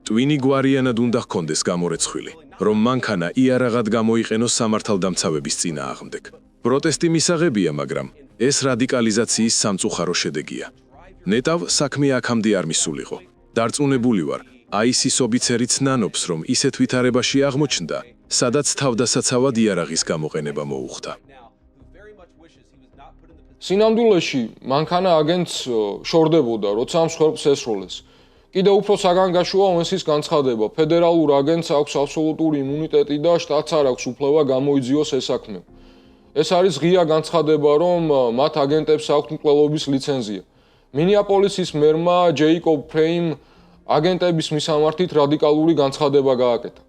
S6: ტვინი გვარიანად უნდა ჰქონდეს გამორეცხვილი, რომ მანქანა იარაღად გამოიყენოს სამართალდამცავების წინააღმდეგ. პროტესტი მისაღებია, მაგრამ ეს რადიკალიზაციის სამწუხარო შედეგია. ნეტავ საქმე აქამდე არ მისულიყო. დარწმუნებული ვარ, ISIS ოფიცერიც ნანობს, რომ ისეთ ვითარებაში აღმოჩნდა, სადაც თავდასაცავად იარაღის გამოყენება მოუხდა.
S1: სინამდვილეში მანქანა აგენტს შორდებოდა, როცა მსხვერპლს ესროლეს. კიდევ უფრო საგანგაშოა ვენსის განცხადება. ფედერალურ აგენტს აქვს აბსოლუტური იმუნიტეტი და შტატს არ აქვს უფლება გამოიძიოს ეს საქმე. ეს არის ღია განცხადება, რომ მათ აგენტებს აქვთ მკვლელობის ლიცენზია. მინეაპოლისის მერმა ჯეიკობ ფრეიმ აგენტების მისამართით რადიკალური განცხადება გააკეთა.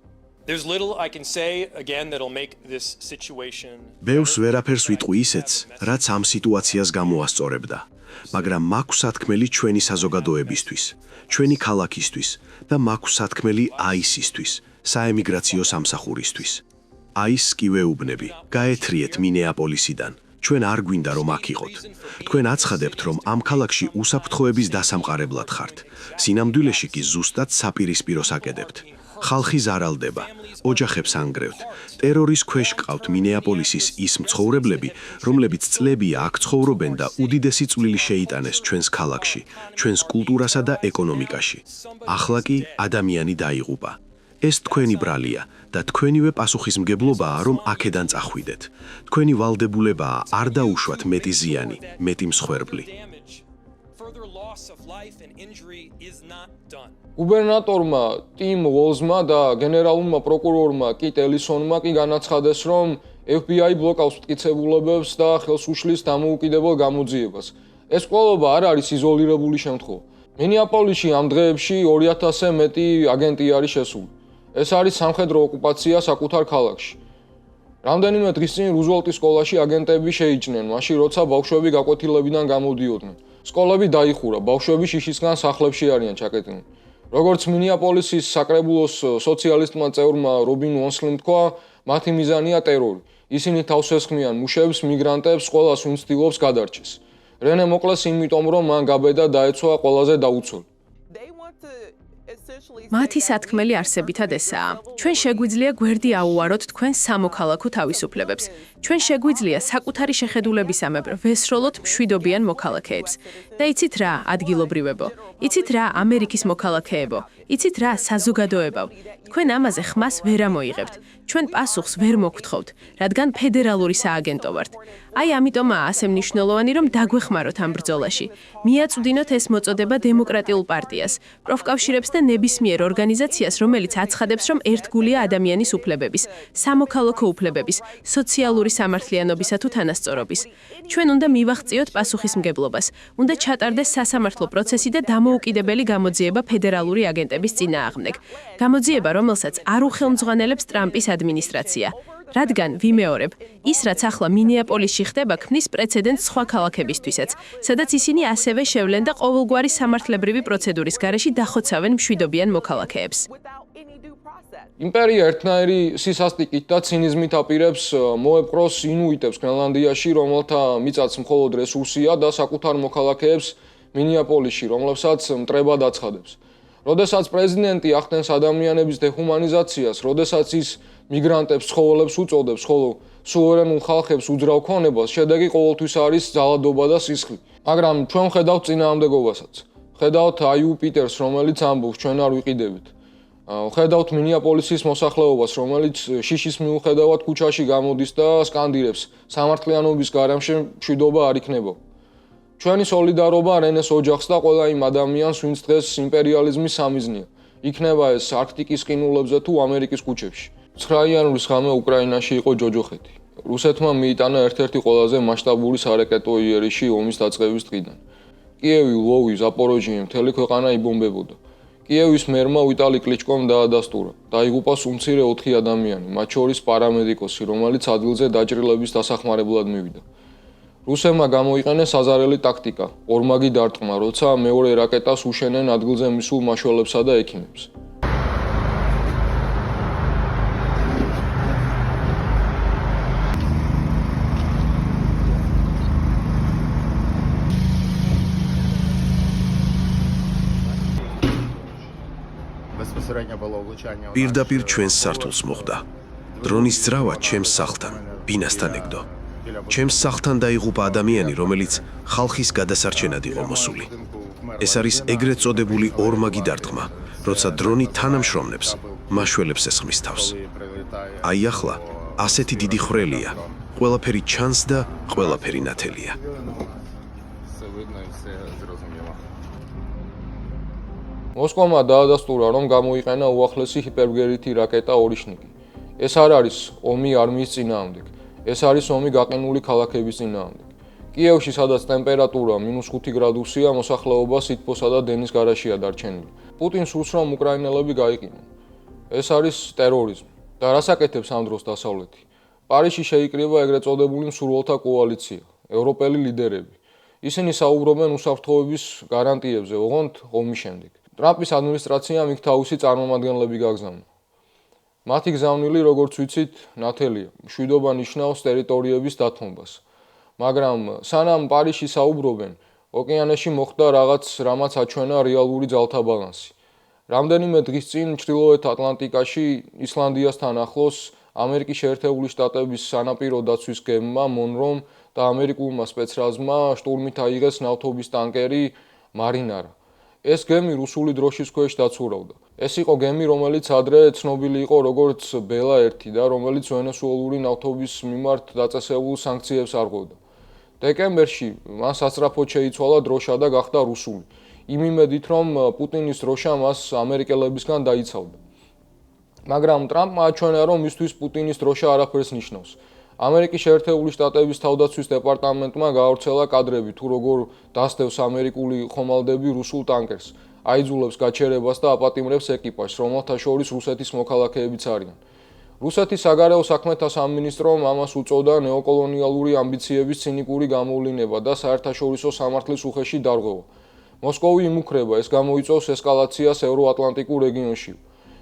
S9: There's little I can say again that'll make this situation.
S10: ბევრს ვერაფერს ვიტყვი ისეთს, რაც ამ სიტუაციას გამოასწორებდა, მაგრამ მაქვს სათქმელი ჩვენი საზოგადოებისთვის, ჩვენი ქალაქისთვის და მაქვს სათქმელი ISIS-თვის, საემიგრაციო სამსახურისთვის. ISIS კი ვეუბნები, გაეთრიეთ მინეაპოლისიდან. ჩვენ არ გვინდა რომ აქ იყოთ. თქვენ აცხადებთ, რომ ამ ქალაქში უსაფრთხოების დასამყარებლად ხართ. სინამდვილეში კი ზუსტად საპირისპიროს აკედებთ. ხალხი ზარალდება, ოჯახებს ანგრევთ. ტერორის ქვეშ ყავთ მინეაპოლისის ის მცხოვრებლები, რომლებიც წლებია აქ ცხოვრობენ და უდიდესი წვლილი შეიტანეს ჩვენს ქალაქში, ჩვენს კულტურასა და ეკონომიკაში. ახლა კი ადამიანი დაიღუპა. ეს თქვენი ბრალია და თქვენივე პასუხისმგებლობაა, რომ აქედან წახვიდეთ. თქვენი ვალდებულებაა არ დაუშვათ მეტი ზიანი, მეტი მსხვერპლი.
S1: გუბერნატორმა ტიმ ვოლზმა და გენერალურმა პროკურორმა კიტ ელისონმა კი განაცხადეს, რომ FBI ბლოკავს მტკიცებულებებს და ხელს უშლის დამოუკიდებელ გამოძიებას. ეს კვლევა არ არის იზოლირებული შემთხვევა. მინეაპოლისში ამ დღეებში 2000-ზე მეტი აგენტი არის შესული. ეს არის სამხედრო ოკუპაცია საკუთარ ქალაქში. რამდენიმე დღის წინ რუზველტის სკოლაში აგენტები შეიჭნენ, მაშინ როცა ბავშვები გაკვეთილებიდან გამოდიოდნენ. სკოლები დაიხურა, ბავშვები შიშისგან სახლებში არიან ჩაკეტილნი. როგორც მინეაპოლისის საკრებულოს სოციალისტმა წევრმა რობინ უონსლიმ თქვა, მათი მიზანია ტერორი. ისინი თავს ესხმიან მუშებს, მიგრანტებს, ყველას, ვინც ცდილობს გადარჩეს. რენე მოკლეს იმიტომ, რომ მან გაბედა დაეცვა ყველაზე დაუცველი.
S11: მათი სათქმელი არსებითად ესაა. ჩვენ შეგვიძლია გვერდი აუვაროთ თქვენ სამოქალაქო თავისუფლებებს. ჩვენ შეგვიძლია საკუთარი შეხედულებისამებრ ვესროლოთ მშვიდობიან მოქალაქეებს. და იცით რა, ადგილობრივებო? იცით რა, ამერიკის მოქალაქეებო? იცით რა, საზოგადოებავ? თქვენ ამაზე ხმას ვერ ამოიღებთ. ჩვენ პასუხს ვერ მოგთხოვთ, რადგან ფედერალური სააგენტო ვართ. აი ამიტომაა ასე მნიშვნელოვანი, რომ დაგვეხმაროთ ამ ბრძოლაში. მიაწვდინოთ ეს მოწოდება დემოკრატიულ პარტიას, პროფკავშირებს და ნებისმიერ ორგანიზაციას, რომელიც აცხადებს, რომ ერთგულია ადამიანის უფლებების, სამოქალაქო უფლებების, სოციალური სამართლიანობისა თუ თანასწორობის. ჩვენ უნდა მივაღწიოთ პასუხისმგებლობას, უნდა ჩატარდეს სასამართლო პროცესი და დამოუკიდებელი გამოძიება ფედერალური აგენტების წინააღმდეგ. გამოძიება, რომელსაც არ უხელმძღვანელებს ტრამპის ადმინისტრაცია. რადგან ვიმეორებ, ის რაც ახლა მინეაპოლისში ხდება, ქმნის პრეცედენტს სხვა ქალაქებისთვისაც, სადაც ისინი ასევე შევლენ და ყოველგვარი სამართლებრივი პროცედურის გარეშე დახოცავენ მშვიდობიან მოქალაქეებს.
S1: იმპერია ერთნაირი სისასტიკით და ცინიზმით აპირებს მოეპყროს ინუიტებს გრენლანდიაში, რომელთა მიწაც მხოლოდ რესურსია და საკუთარ მოქალაქეებს მინეაპოლისში, რომლებსაც მტრებად აცხადებს. როდესაც პრეზიდენტი ახდენს ადამიანების დეჰუმანიზაციას, როდესაც ის მიგრანტებს ცხოველებს უწოდებს, ხოლო სუვერენულ ხალხებს უძრავ ქონებას, შედეგი ყოველთვის არის ძალადობა და სისხლი. მაგრამ ჩვენ ხედავთ წინააღმდეგობასაც. ხედავთ აიუ პიტერს, რომელიც ამბობს, ჩვენ არ ვიყიდებით. ხედავთ მინეაპოლისის მოსახლეობას, რომელიც შიშის მიუხედავად ქუჩაში გამოდის და სკანდირებს, სამართლიანობის გარემოში მშვიდობა არ იქნება. ჩვენი სოლიდარობა რენეს ოჯახს და ყველა იმ ადამიანს, ვინც დღეს იმპერიალიზმის სამიზნეა. იქნება ეს არქტიკის ყინულებზე თუ ამერიკის ქუჩებში. 9 იანვრის ღამე უკრაინაში იყო ჯოჯოხეთი. რუსეთმა მიიტანა ერთ-ერთი ყველაზე მასშტაბური სარაკეტო იერიში ომის დაწყების დღიდან. კიევი, ლვოვი, ზაპოროჟიე, მთელი ქვეყანა იბომბებოდა. კიევის მერმა ვიტალი კლიჩკომ დაადასტურა. დაიღუპა სულ მცირე 4 ადამიანი, მათ შორის პარამედიკოსი, რომელიც ადგილზე დაჭრილების დასახმარებლად მივიდა. რუსებმა გამოიყენეს აზარელი ტაქტიკა, ორმაგი დარტყმა, როცა მეორე რაკეტას უშენენ ადგილზე მისულ მაშველებსა და ექიმებს.
S10: პირდაპირ ჩვენს სართულს მოხვდა. დრონის ძრავა ჩემს სახლთან, ბინასთან ეგდო. ჩემს სახლთან დაიღუპა ადამიანი, რომელიც ხალხის გადასარჩენად იყო მოსული. ეს არის ეგრეთ წოდებული ორმაგი დარტყმა, როცა დრონი თანამშრომლებს, მაშველებს ესხმის თავს. აი ახლა ასეთი დიდი ხვრელია, ყველაფერი ჩანს და ყველაფერი ნათელია.
S1: მოსკოვმა დაადასტურა, რომ გამოიყენა უახლესი ჰიპერბგერითი რაკეტა ორიშნიკი. ეს არ არის ომი არმიის წინააღმდეგ. ეს არის ომი გაყინული ქალაქების წინააღმდეგ. კიევში, სადაც ტემპერატურა -5 გრადუსია, მოსახლეობა სითბოსა და დენის გარაშეა დარჩენილი. პუტინს უსურს, რომ უკრაინელები გაიყინონ. ეს არის ტერორიზმი. და რას აკეთებს ამ დროს დასავლეთი? პარიზში შეიკრიბა ეგრეთ წოდებული მსურველთა კოალიცია, ევროპელი ლიდერები. ისინი საუბრობენ უსაფრთხოების გარანტიებზე, ოღონდ ომის შემდეგ. ტრამპის ადმინისტრაციამ იქ თავისი წარმომადგენლები გაგზავნა. მათი გზავნილი, როგორც ვიცით, ნათელია. მშვიდობა ნიშნავს ტერიტორიების დათმობას. მაგრამ სანამ პარიზში საუბრობენ, ოკეანეში მოხდა რაღაც, რამაც აჩვენა რეალური ძალთა ბალანსი. რამდენიმე დღის წინ ჩრდილოეთ ატლანტიკაში ისლანდიასთან ახლოს ამერიკის შეერთებული შტატების სანაპირო დაცვის გემმა მონრომ და ამერიკულმა სპეცრაზმა შტურმით აიღეს ნავთობის ტანკერი მარინარა. ეს გემი რუსული დროშის ქვეშ დაცურავდა. ეს იყო გემი, რომელიც ადრე ცნობილი იყო როგორც ბელა 1 და რომელიც ვენესუელური ნავთობის მიმართ დაწესებულ სანქციებს არღვევდა. დეკემბერში მან სასწრაფოდ შეიცვალა დროშა და გახდა რუსული. იმ იმედით, რომ პუტინის დროშა მას ამერიკელებისგან დაიცავდა. მაგრამ ტრამპმა აჩვენა, რომ მისთვის პუტინის დროშა არაფერს ნიშნავს. ამერიკის შეერთებული შტატების თავდაცვის დეპარტამენტმა გაავრცელა კადრები, თუ როგორ დასდევს ამერიკული ხომალდები რუსულ ტანკერს, აიძულებს გაჩერებას და აპატიმრებს ეკიპაჟს, რომელთა შორის რუსეთის მოქალაქეებიც არიან. რუსეთის საგარეო საქმეთა სამინისტრომ ამას უწოდა ნეოკოლონიალური ამბიციების ცინიკური გამოვლინება და საერთაშორისო სამართლის უხეში დარღვევა. მოსკოვი იმუქრება, ეს გამოიწვევს ესკალაციას ევროატლანტიკურ რეგიონში.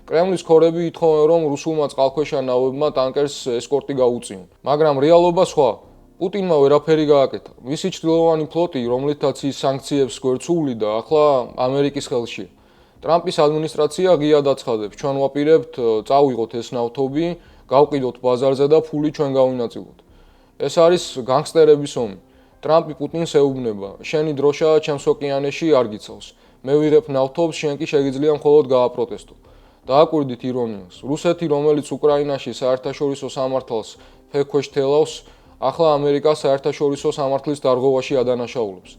S1: კრემლის ქორები ითხოვენ, რომ რუსულმა წყალქვეშა ნავებმა ტანკერს ესკორტი გაუწიონ. მაგრამ რეალობა სხვა. პუტინმა ვერაფერი გააკეთა. მისი ჩრდილოვანი ფლოტი, რომლითაც ის სანქციებს გვერდსუვლიდა, ახლა ამერიკის ხელშია. ტრამპის ადმინისტრაცია ღიად აცხადებს, ჩვენ ვაპირებთ წავიღოთ ეს ნავთობი, გავყიდოთ ბაზარზე და ფული ჩვენ გავინაწილოთ. ეს არის განგსტერების ომი. ტრამპი პუტინს ეუბნება, შენი დროშა ჩემს ოკეანეში არ გიცავს. მე ვიღებ ნავთობს, შენ კი შეგიძლია მხოლოდ გააპროტესტო. დააკვირდით ირონიას. რუსეთი, რომელიც უკრაინაში საერთაშორისო სამართალს ფეხქვეშ თელავს, ახლა ამერიკას საერთაშორისო სამართლის დარღვევაში ადანაშაულებს.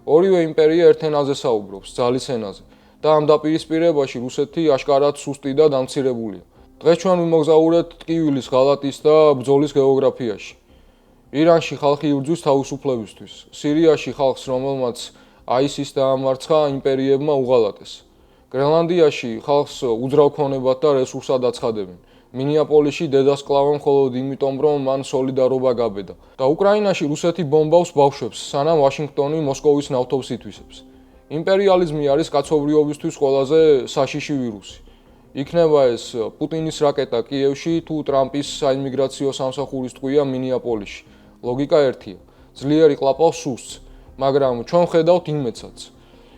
S1: ორივე იმპერია ერთ ენაზე საუბრობს, ძალის ენაზე. და ამ დაპირისპირებაში რუსეთი აშკარად სუსტი და დამცირებულია. დღეს ჩვენ ვიმოგზაურეთ ტკივილის, ღალატის და ბრძოლის გეოგრაფიაში. ირანში ხალხი იბრძვის თავისუფლებისთვის, სირიაში ხალხს, რომელმაც ISIS დაამარცხა, იმპერიებმა უღალატეს. გრენლანდიაში ხალხს უძრავ ქონებად და რესურსად აცხადებენ. მინეაპოლისში დედას კლავენ მხოლოდ იმიტომ, რომ მან სოლიდარობა გაბედა. და უკრაინაში რუსეთი ბომბავს ბავშვებს, სანამ ვაშინგტონი მოსკოვის ნავთობს ითვისებს. იმპერიალიზმი არის კაცობრიობისთვის ყველაზე საშიში ვირუსი. იქნება ეს პუტინის რაკეტა კიევში თუ ტრამპის საიმიგრაციო სამსახურის ტყვია მინეაპოლისში. ლოგიკა ერთია. ძლიერი ყლაპავს სუსტს, მაგრამ ჩვენ ხედავთ იმედსაც.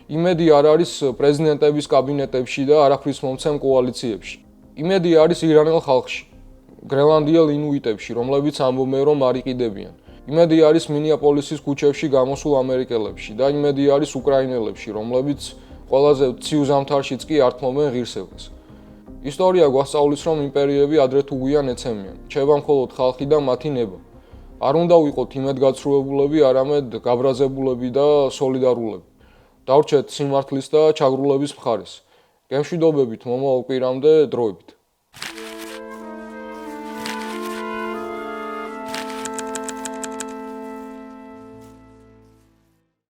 S1: იმედი არ არის პრეზიდენტების კაბინეტებში და არაფრის მომცემ კოალიციებში. იმედი არის ირანელ ხალხში, გრენლანდიელ ინუიტებში, რომლებიც ამბობენ, რომ არ იყიდებიან. იმედი არის მინეაპოლისის ქუჩებში გამოსულ ამერიკელებში და იმედი არის უკრაინელებში, რომლებიც ყველაზე ცივ ზამთარშიც კი ართმობენ ღირსებას. ისტორია გვასწავლის, რომ იმპერიები ადრე თუ გვიან ეცემიან. რჩება მხოლოდ ხალხი და მათი ნება. არ უნდა ვიყოთ იმედგაცრუებულები, არამედ გაბრაზებულები და სოლიდარულები. დავრჩეთ სიმართლის და ჩაგრულების მხარეს. გემშვიდობებით მომავალ კვირამდე დროებით.